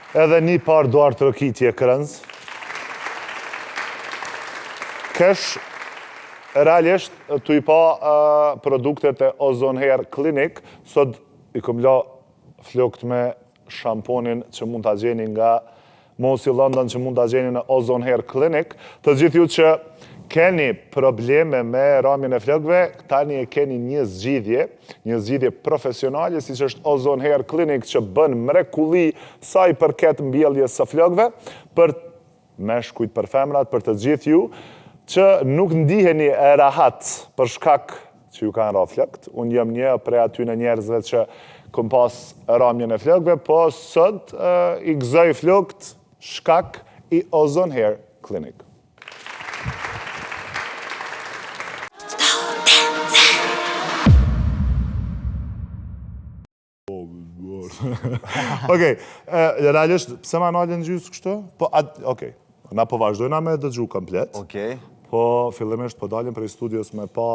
Edhe një par duar të rëkitje kërënz. Kesh, realisht, të i pa produktet e Ozone Hair Clinic, sot i këm la flokt me shamponin që mund të gjeni nga Mosi London, që mund të gjeni në Ozone Hair Clinic. Të gjithë ju që keni probleme me ramjen e flokëve, tani e keni një zgjidhje profesionale, si që është Ozone Hair Clinic, që bën mrekulli sa i përket mbjelljes së flokëve, për meshkujt, për femrat, për të gjithë ju, që nuk ndiheni e rahat për shkak që ju kanë ra flokët. Unë jam një prej aty në njerëzve që këm pas ramjen e flokëve, po sot i gëzoj flokët shkak i Ozone Hair Clinic. Okej, realisht, pse ma nalën gjysë kështu? Okej, na po vazhdojna me dëgju komplet. Okej. Po, fillimisht po dalim për studios me pa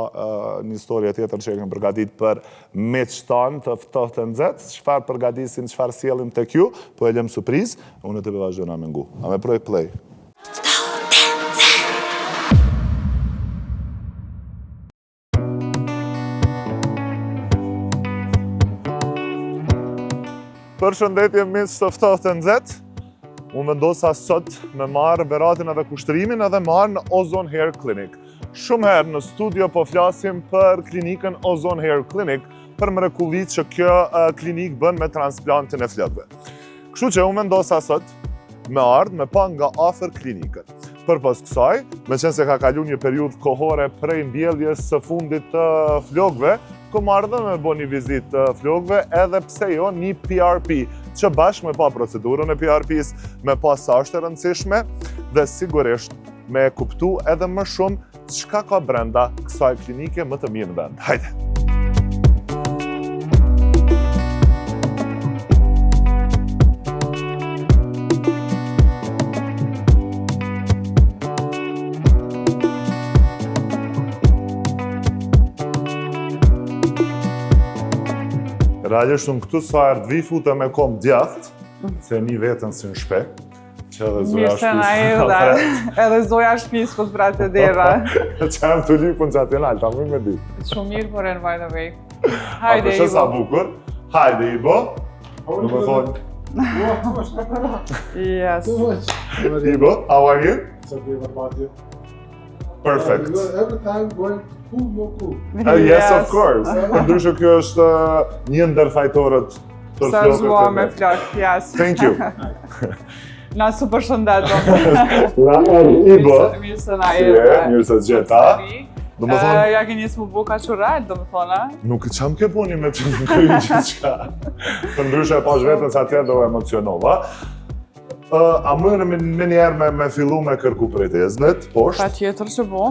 një historie tjetër që e kemi përgatit për meqtan të ftohtë të nxehtë, çfarë përgatisin, çfarë sjellim tek ju, po e lëm surprizë, unë të vazhdojna me ngu. A me projekt play. Përshëndetje miq të ftohtë të nxehtë. Unë vendosa sot me marrë beratin edhe kushtërimin edhe marrë në Ozone Hair Clinic. Shumë herë në studio po flasim për klinikën Ozone Hair Clinic, për mrekullitë që kjo klinik bën me transplantin e flokëve. Kështu që unë vendosa sot me ardhë me pa nga afër klinikën. Përpos kësaj, me qenë se ka kalu një periudhë kohore prej mbjelljes së fundit të flokëve, kom ardhë me bo një vizit të flokëve edhe pse jo një PRP, që bashkë me pa procedurën e PRP-s, me pa sa është e rëndësishme dhe sigurisht me kuptu edhe më shumë çka ka brenda kësaj klinike më të mirë në vend. Hajde! Realisht unë këtu sa erdhvi fute me kom djathtë, se një vetën si në shpe, që edhe zoja shpis. Edhe zoja shpis për të pratë të dera. Që jam të lypën që atë nalë, ta më me di. Shumë mirë për e në by the way. Hajde Ibo. Sa bukur. Hajde Ibo. Në më thonë. Yes. Ibo, how are you? So great about you. Perfect. Every time going cool, no cool. Yes, of course. Ndryshe kjo është një ndër fajtorët për Sa flokët zhua e me me. flok, yes. Thank you. Na su përshëndet, Ibo. mirë se na erdhe. Mirë se gjeta. Do më thonë, Ja ke njësë më buka qurajt, do më thonë, nuk qam ke puni me të në kërë gjithë qka. Për ndryshe e pash vetën sa tjerë do emocionova. A mëjnë me njerë me fillu me kërku prej tezmet, poshtë. pa tjetër që bo.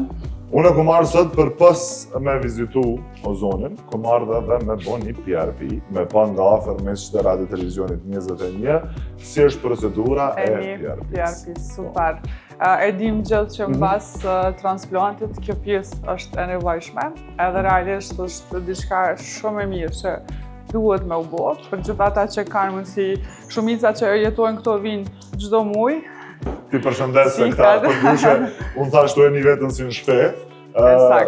Unë e ku marrë sot për pas me vizitu Ozonin, ku marrë dhe me bo një PRP, me pa nga afer me qëtë radio televizionit 21, si është procedura e PRP-s. PRP, super. E dim gjithë që në bas transplantit, kjo pjesë është e nevojshme, edhe realisht është diçka shumë e mirë që duhet me u bo, për gjithë ata që kanë mundësi, shumica që jetojnë këto vinë çdo muaj. Ti përshëndes se këta për dushe, unë thashtu e një vetën si në shpe,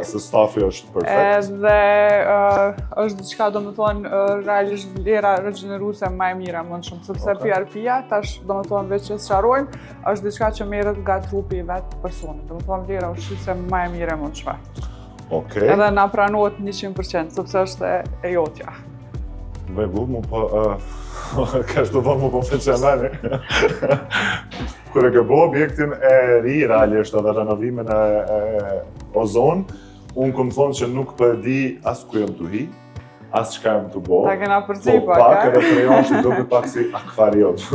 se stafi është perfekt. Edhe është diçka do më thonë realisht vlera regeneruese më e mira mund shumë, sepse PRP-ja, tash do më thonë veç që sqarojmë, është diçka që merret nga trupi i vetë personit, do më thonë vlera ushqyese më e mira mund shme. Okej. Edhe na pranohet 100%, sepse është e jotja. Vegu, mu po, ka shtu thonë mu po fëqenani. Kër e ke bo objektin e ri, realisht edhe renovimin e Ozon, unë këmë thonë që nuk për di as ku jem të hi, as qka jem të bo. Ta kena përci po pak edhe prejon që duke pak si akvariot.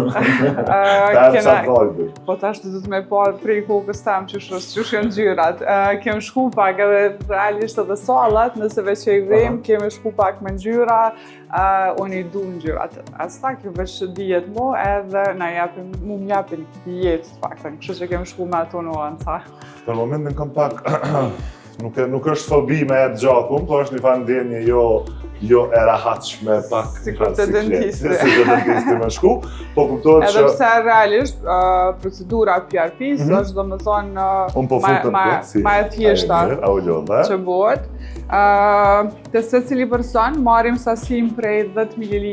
That's avoided. Po tash të du të me parë prej kokës tam që shkën gjyrat. Kem shku pak edhe realisht edhe sallat, nëse veç që i vrim, kemi shku pak me ngjyra, unë i du ngjyrat. As tak, veç që dijet mu edhe na japin, mu m'japin jetë të faktën, kështu që kem shku me ato nuanca. Për momentin kam pak Nuk është fobi me gjakun, po është një fan ndjenje jo e rahatshme pak. Sikur te dentisti. Si te dentisti me shku, po kuptohet që... Edhe pse realisht procedura PRP-s është domethënë më e thjeshta që bëhet. Te secili person marrim sasim prej 10 ml,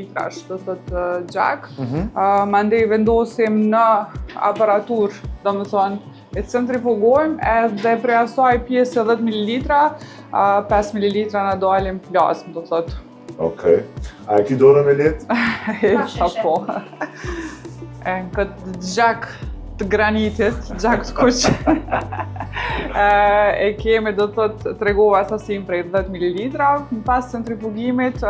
do thotë gjak. Mandej vendosim në aparatur, domethënë e centrifugojmë edhe prej asaj pjesë 10 ml, 5 ml na dalim plazmë, do thotë. Okej. A e ki dorën e letë? Sa po. Në këtë gjak të granitit, gjak të kuq, e kemi, do thotë, tregova sasim prej 10 ml. Në pas centrifugimit,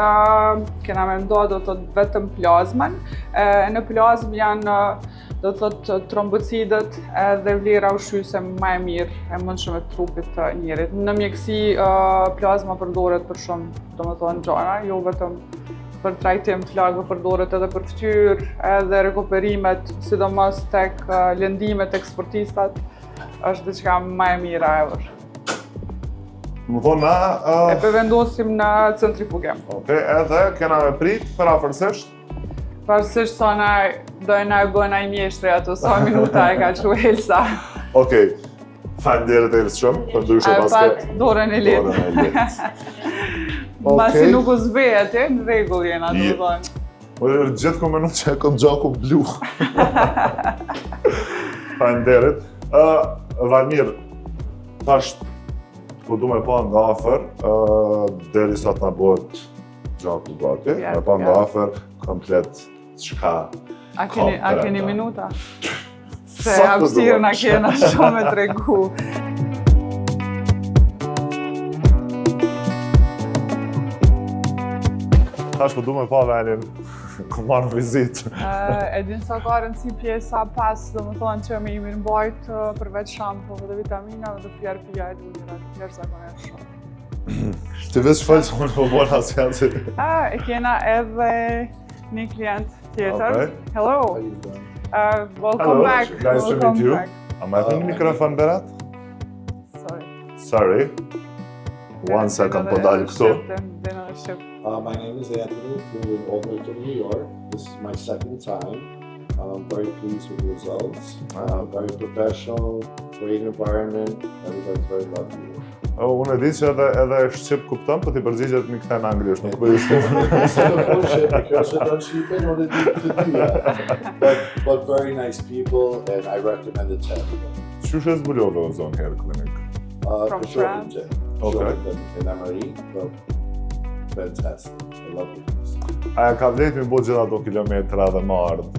kena mendo, do thotë, vetëm plazmën. Në plazmë janë, do thotë, trombocidet dhe vlera ushqyese më e mirë e mundshme të trupit të njerit. Në mjekësi, plazma përdoret për shumë, domethënë, gjëra, jo vetëm për trajtim të largë, përdoret edhe për ftyrë, edhe rekuperimet, sidomos tek lëndimet tek sportistat, është diçka më e mira ever. Më thonë na... E përvendosim në centrifugim. Okej, edhe kena me prit për afërsisht? Parsisht sa na dojna e bëna i mjeshtri ato sa minuta e ka që Elsa. Okej, faleminderit Elsë shumë, për ndryshe paske... E pat dorën e letë. Masi nuk u zbehet, në rregull jena, do të thonë. Gjithë ku menu që e kom gjaku blu. Faleminderit. Valmir, tash ku du me pa nga afër, deri sa të na bëhet gjaku gati, me pa nga afër komplet çka A keni minuta? Se hapësirën a kena shumë me tregu. Tash po du me pa venin, ku marrë vizitë. E din sa ka rëndësi pjesa pas, do më thonë që me i mirë mbajt përveç shampove dhe vitaminave dhe PRP-ja e ujërat, jashtëzakonisht shumë. Ti veç shfaqë se unë po bona si janë si... E kena edhe një klient tjetër. Hello! Welcome back. Nice to meet you. A me të një mikrofon berat? Sorry. One second po dalë këtu. My name is Anthony, flew in all the way to New York. This is my second time. I'm very pleased with the results. Very professional, great environment, everybody's very lovely. Unë e di që edhe shqip kupton, po ti përgjigjet mi këta në anglisht, nuk po ju shumë. It's unfortunate because I don't speak in order to do that. But very nice people and I recommend it to everybody. Qysh e zbulove Ozone Hair Clinic? From France? Okay. In MRE, but fantastic. I love the place. A ka vlet mi bo gjitha ato kilometra dhe më ardhë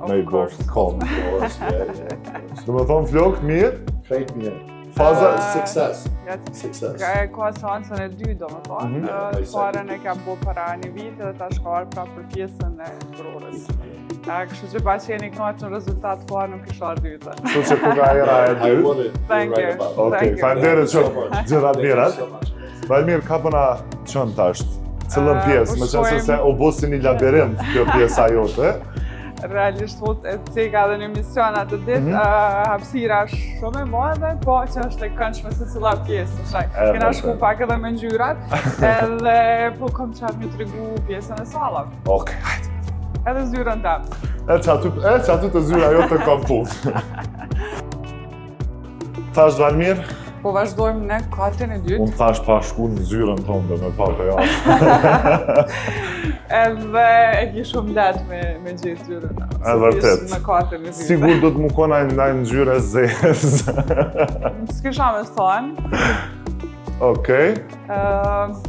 me i bo kom. Of course, yeah. Do me thonë flok, mirë? Great mirë. Faza... Success. Success. Ka seancën e 2, do më thonë. Parën e ka bo para një vit dhe ta shkarë pra për pjesën e brorës. Kështu që pa që jeni kënaqur në rezultat, parë nuk isha dytë. Kështu që ku ka era e I 2. wanted to Thank write you. about it. Okej, faleminderit shumë. Gjithat mirat. Thank you so much. Valmir, ka pëna qënë tash? Cëllën pjesë, me qënë se se u bosi një labirint kjo pjesa jote. Realisht fut e ceka dhe një mision atë ditë, hapësira shumë e madhe, po që është e këndshme se cila pjesë. Kena shku pak edhe me ngjyrat, edhe po kom qatë një tregu pjesën e sallave. Okej, hajde. Edhe zyrën tam. E që aty të zyra jo të kam punë. Thash Valmir, Po vazhdojmë në katin e dytë. unë thash pa shku në zyrën tonë dhe me pa të jashtë. Edhe e ki shumë letë me gjithë zyrën. E vërtet. Në katin e dytë. Sigur do të më kona në ngjyre zezë. S'kisha me thonë. Okej.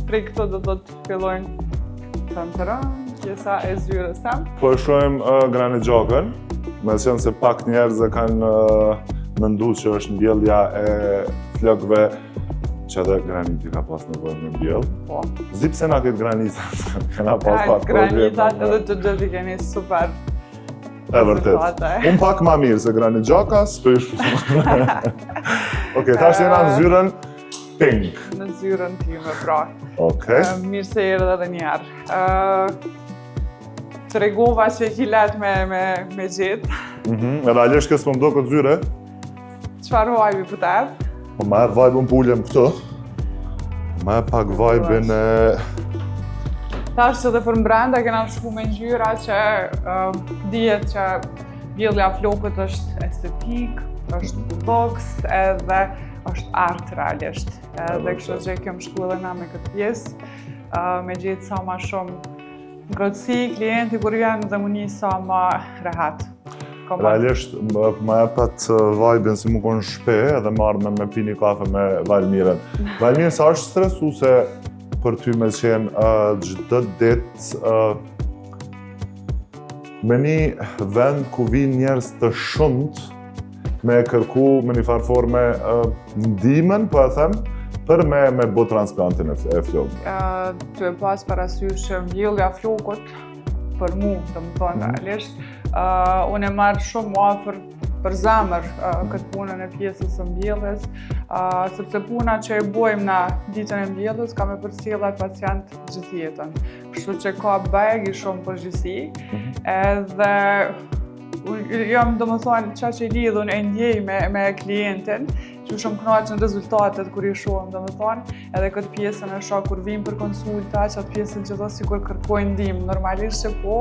Prej këto do të fillojnë pjesa e zyrës tam. Po e shojmë grani gjakën, me qenë se pak njerëz e kanë mendu që është mbjellja e flokëve që edhe graniti ka pas nevojë me mbjell. Po. Zi pse na këtë granitat, kena pas pak granitat edhe të gjithë keni super e vërtet. Unë pak ma mirë se granit gjaka, s'pësh. Okej, tash jena në zyrën pink. Në zyrën time, pra. Okej. Mirë se erdhe edhe njerë. Të regova që e ki letë me gjithë. Realisht kësë më mdo këtë zyre, Qëfar vajbi për tebë? po ma vajbën pullem këto. Ma e pak vibe-in e... Tash që dhe për mbrenda kena shku me ngjyra që dihet që vjellja flokët është estetik, është box edhe është art realisht. Edhe kështu që kemë shku edhe na me këtë pjesë, me gjetë sa ma shumë ngrohtësi, klienti kur janë dhe muni sa ma rehat. Realisht, ma e pat vibe-in si mu konë shpe edhe marrë me pini kafe me Valmiren. Valmiren, sa është stresuse për ty me qenë gjithë ditë me një vend ku vinë njerëz të shumët me kërku me një farë forme ndihmën, po e them, për me bo transplantin e flokëve. Të e pas parasysh që vjellja flokët për mu, të më thonë realisht, unë e marrë shumë afër për zemër këtë punën e pjesës së mbjelljes, sepse puna që e bojmë na ditën e mbjelljes ka me përcjell atë pacient gjithë jetën. Kështu që ka beg i shumë përgjithësi, edhe jam domethënë çka që lidhun e ndjej me klientin, që shumë kënaqen rezultatet kur i shohim domethënë, edhe këtë pjesën e shoh kur vijmë për konsulta, që atë pjesën gjithashtu sikur kërkojnë ndihmë, normalisht që po,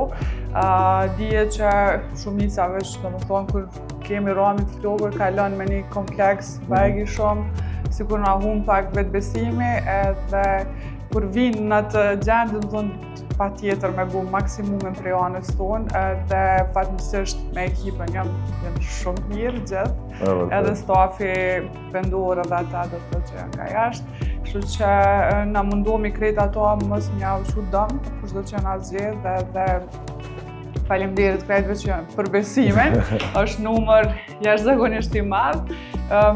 dihet që shumica veç domethënë kur kemi ramin të flokëve kalon me një kompleks bagi shumë, sikur na humb pak vetbesimi, edhe kur vinë në atë gjendje domethënë patjetër me bu maksimumin prej anës tonë, dhe fatmirësisht me ekipën jam shumë mirë gjithë, edhe stafi vendor edhe ata do të thotë që janë nga jashtë, kështu që na mundohemi krejt ato mos m'ja ushu dëm, kushdo që na zgjedh, edhe faleminderit krejtve që janë për besimin, është numër jashtëzakonisht i madh.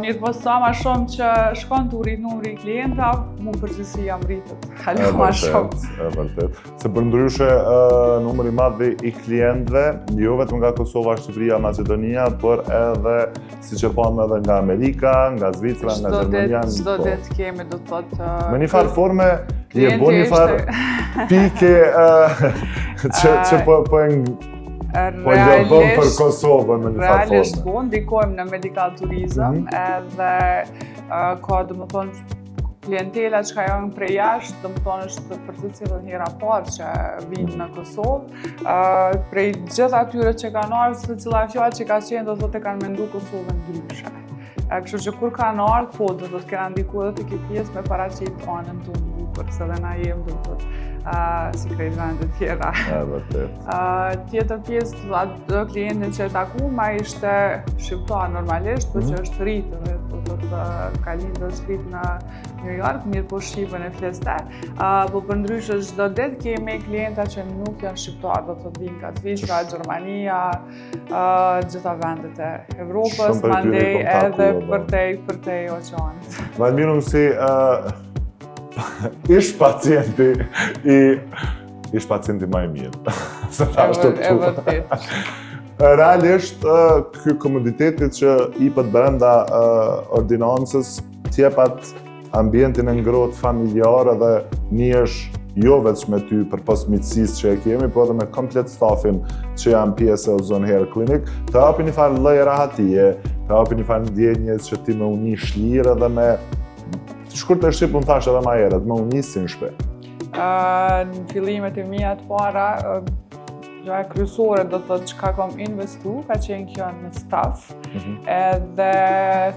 Mirë po sa ma shumë që shkon të rrit numri i klienta, mu përgjithësi jam rritët. Halo ma shumë. E vërtet. Se për ndryshe numri i madh i klientëve, jo vetëm nga Kosova, Shqipëria, Maqedonia, por edhe siç e pam edhe nga Amerika, nga Zvicra, nga Gjermania. Çdo ditë kemi do të thotë. Me një farë forme i e bo një farë pike që po njërbëm për Kosovën me një farë forme. Realisht po, ndikojmë në medical tourism, edhe ka domethënë klientela që janë prej jashtë, domethënë është për të cilën hera parë që vinë në Kosovë, prej gjithë atyre që kanë ardhur, se cila fjalë që ka qenë do të thotë kanë menduar Kosovën ndryshe. Kështu që kur kanë ardhur, po do të kenë ndikuar edhe këtë pjesë me paraqit anën tonë bukur, se dhe na jemi do të thotë si krejt vendet tjera. Tjetër pjesë të klientin që e takuma ishte shqiptar normalisht, por që është rritë, do të thotë ka lindur është rritë në New York, mirë po shqipën e fleste, po përndryshe çdo ditë kemi klienta që nuk janë shqiptar, do të thotë vinë nga Zvicra, Gjermania, gjitha vendet e Evropës, mandej edhe përtej oqeanit. Valmiren, si ish pacienti ma e mirë. E vërtet. Realisht, ky komoditetit që i pët brenda ordinancës tjepat ambientin e ngrohtë familjar edhe njësh jo vetëm me ty për pas miqësisë që e kemi, po edhe me komplet stafin që janë pjesë e Ozon Hair Clinic, të hapi një farë lloj rahatie, të hapi një farë ndjenjes që ti me uni shlirë edhe me shkurt e shqip unë thash edhe ma herët, me uni si në shpe. Në fillimet e mia të para, gjoja kryesore do të thotë çka kam investu, ka qenë kjo në staf, edhe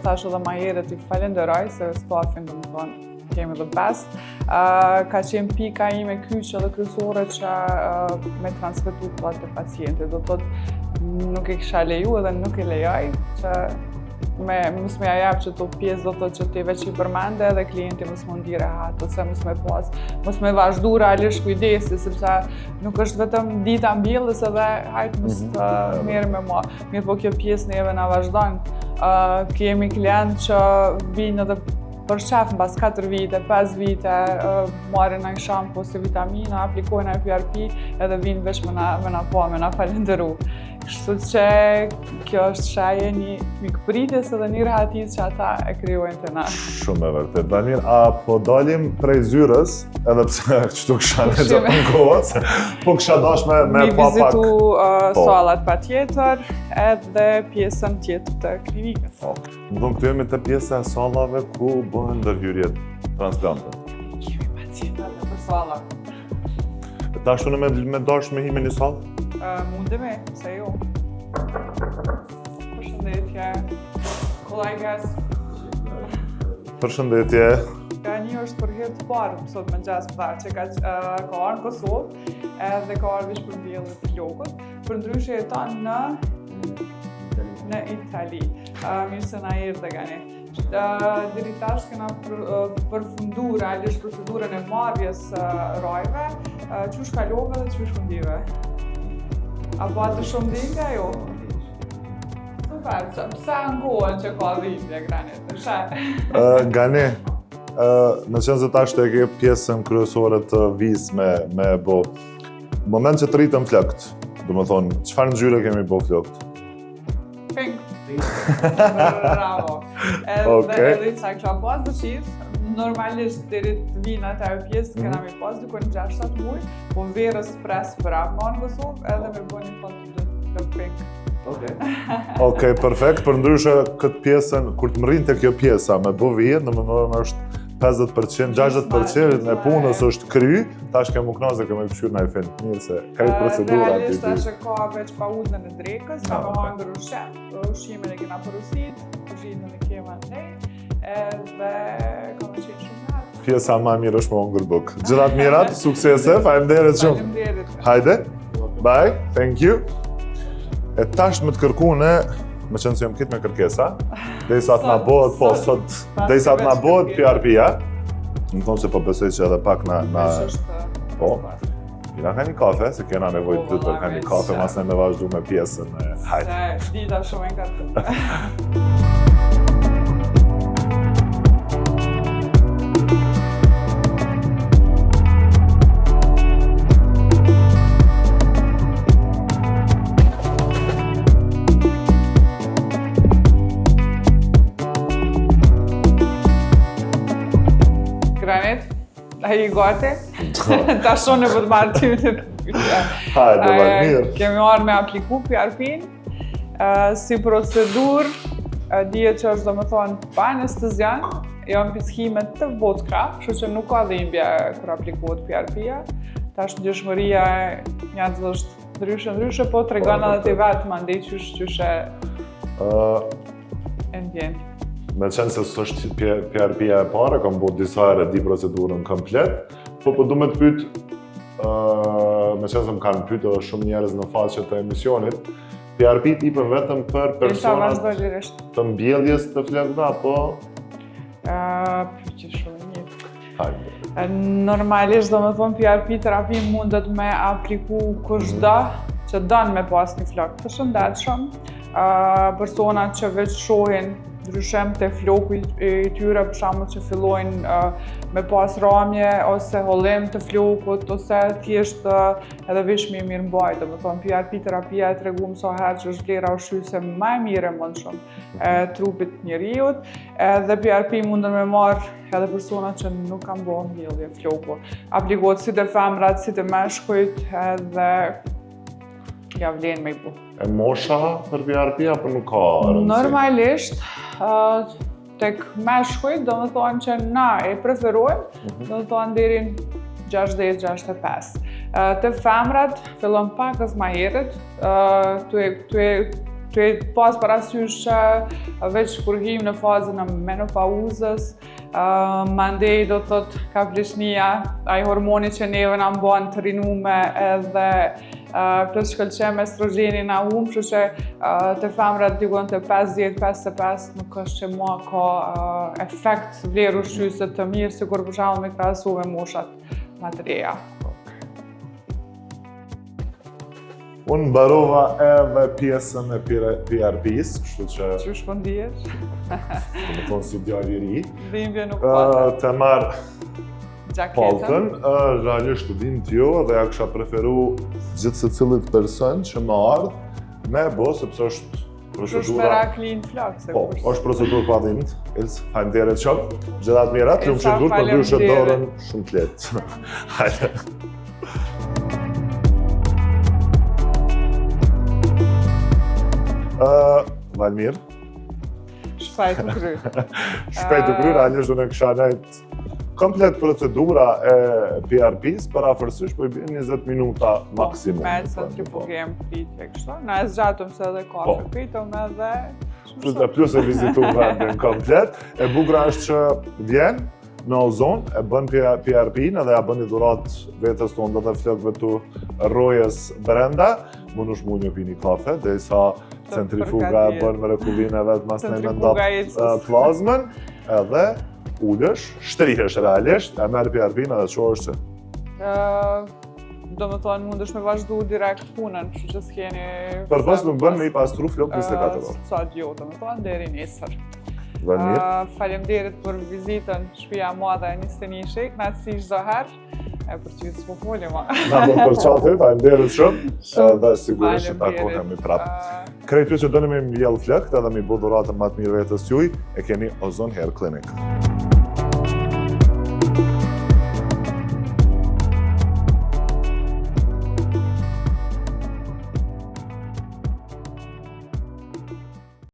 thash edhe ma herët i falenderoj se stafin do të thonë kemi the best. Ka qenë pika ime kyçe dhe kryesore që me transmetu të pacientit. Do të thotë nuk e kisha leju edhe nuk e lejoj që mos me jap që të pjesë do të thotë që ti veç i përmende edhe klienti mos më ndire hatë, ose mos me vazhdu realisht kujdesi, sepse nuk është vetëm dita mbjellës edhe hajtë mos të merri me mua. Mirë po kjo pjesë neve na vazhdon. Kemi klient që vinë edhe për shef mbas 4 vite, 5 vite, marrin një shampo ose vitamina, aplikojnë një PRP edhe vinë veç me na falenderu. Kështu që kjo është shaje një mikpritjes edhe një rehatis që ata e krijojnë të na. Shumë e vërtet. Valmiren, a po dalim prej zyrës, edhe pse qëtu kësha në gjatë në kohës, po kësha dash me pa pak... Mi vizitu salat pa tjetër, edhe pjesën tjetër të klinikës. Më thonë këtu jemi të pjesë e sallave ku bëhen ndërhyrjet transplantët. Për salla. Ta shtu në me dash me hime një sallë? Mundemi, se jo. Përshëndetje. Kolegas. Përshëndetje. Ka një është për herë të parë, sot më gjas më tha, që ka arë në Kosovë, edhe ka arë vish për mbjellë të flokët, për ndryshe jeton në Itali. Mirë se na erdhe gani. Deri tash kena përfundu realisht procedurën e marrjes rajve, qysh kalove dhe qysh fundive. Apo atë shumë dhimbja jo? Super, pse ngohen që ka dhimbje granit, Gani, në qenë se tash të e ke pjesën kryesore të vizë me bo. Moment që të rritëm flokët, do më thonë, çfarë ngjyre kemi bo flokët? Pink. Bravo. Edhe sa kisha pas dëshirë, normalisht deri të vinë ata pjesë kena me pas dikon 6-7 muaj, po verës pres prapë në Kosovë edhe me bëni foto të pink. Okej, perfekt. Për ndryshe këtë pjesën, kur të më rrinë të kjo pjesa me bo vijë, në më nërën është 50%, 60% e punës është kry, tash kemë uknazë e kemë e pëshur në e finë. Mirë se, ka i procedura ati. Realisht është ka veç pauzën e drekës, ka me hangër ushqimin e kena përusit, ushimin e kema në nej, edhe ka me qenë shumë nërë. Pjesa ma mirë është me hangër buk. Gjithat mirat, suksese, faleminderit shumë. Faleminderit. Hajde, bye, thank you. E tash me të kërkune, me qenë se jam kitë me kërkesa, derisa të na bëhet, po, sot, derisa të na bëhet PRP-ja, më thonë se po besoj që edhe pak na... Po, kena ka një kafe, se kena nevoj të dytër ka një kafe, mas ne me vazhdu me pjesën e hajde. Dita shumë e kartë. A i gati? Ta shonë e për të marrë ty të... Hajde, mirë. Kemi marrë me apliku PRP-n. Si procedur, dihet që është do më thonë pa anestezian, janë piskime të vodka, kështu që nuk ka dhimbje kur aplikohet PRP-ja. Tash ndjeshmëria njatë është ndryshe, po tregon edhe ti vetë mandej qysh e ndjen. Me qenë se së është PRP-ja e pare, kam bo disa ere di procedurën komplet, po du me të pytë, me qenë se më kanë pytë edhe shumë njerëz në faqet të emisionit, PRP tipën vetëm për personat të mbjelljes të flokëve, apo? Pyqe shumë mirë. Normalisht do me thonë PRP terapi mundet me apliku kushdo që dënë me pas një flokë të shëndetshëm, personat që veç shohin ndryshem të floku i tyre, për shembull që fillojnë me pas ramje ose hollim të flokut ose thjesht edhe veç me mirëmbajtje. Do të thonë PRP terapia e treguam sa herë që është vlera ushqyese më e mirë e mundshëm e trupit të njeriu, edhe PRP mundën me marr edhe persona që nuk kanë bërë mbjellje floku. Aplikohet si te femrat, si te meshkujt, edhe ja vlen me i bu. E mosha për PRP apo nuk ka rëndësi? Normalisht, tek meshkujt, do më thonë që na e preferojmë, do më thonë deri 60-65. Të femrat, fillon pakës ma herët, tu e pas parasysh që veç kur him në fazën e menopauzës, mandej do të thotë ka vlishnia, ai hormoni që neve na bën të rinume edhe plus shkëlqem estrogenin na kështu që të femrat dikon të 50-55 nuk është që mua ka efekt vlerë ushqyese të mirë, sikur për shembull me krahasu me moshat më të reja. Unë mbarova edhe pjesën e PRP-s, kështu që... Qysh po ndihesh? Do të thonë si djalë i ri. Dhimbje nuk ka. Të marr paltën, realisht studim t'jo dhe ja kësha preferu gjithë se cilit person që më ardhë me bo, sepse është procedura... Është meraklin flak, se po, është procedurë pa dhimbje. Ilse, faleminderit shumë. Gjithat mirat, të më që ndur për ndryshe dorën shumë të lehtë. Hajde. Valmir. Shpejt u kry. Shpejt u kry, realisht unë e kësha nejt komplet procedura e PRP-s për afërsisht po i bën 20 minuta maksimum. Me centrifugim pritje kështu. Na e zgjatëm se edhe kafe pritëm edhe Plus e vizitu vendin komplet. E bukur është që vjen në Ozon, e bën PRP-n edhe ja bën një dhurat vetës tonë dhe flokëve të rrojës brenda. Mund është mund një pini kafe, dhe sa centrifuga e bën mrekullinë edhe të mas nejme ndap plazmën, edhe ullësh, shtrihesh realisht, e merë PRP-n edhe qohësh që. Do më thonë mundesh me vazhdu direkt punën, që që s'keni... Përpos nuk bën me i pastru flok 24 orë. Sa gjo, do më thonë, deri nesër. Dhe mirë. Faleminderit për vizitën shtëpia madhe e 21 shek, na si çdo herë. E për që s'po foli ma. Na do për qatë, faleminderit shumë, dhe sigurisht që takohemi prapë. Krejt ju që doni me mbjell flokët edhe me i bo dhuratën më të mirë vetës juj, e keni Ozon Hair Clinic.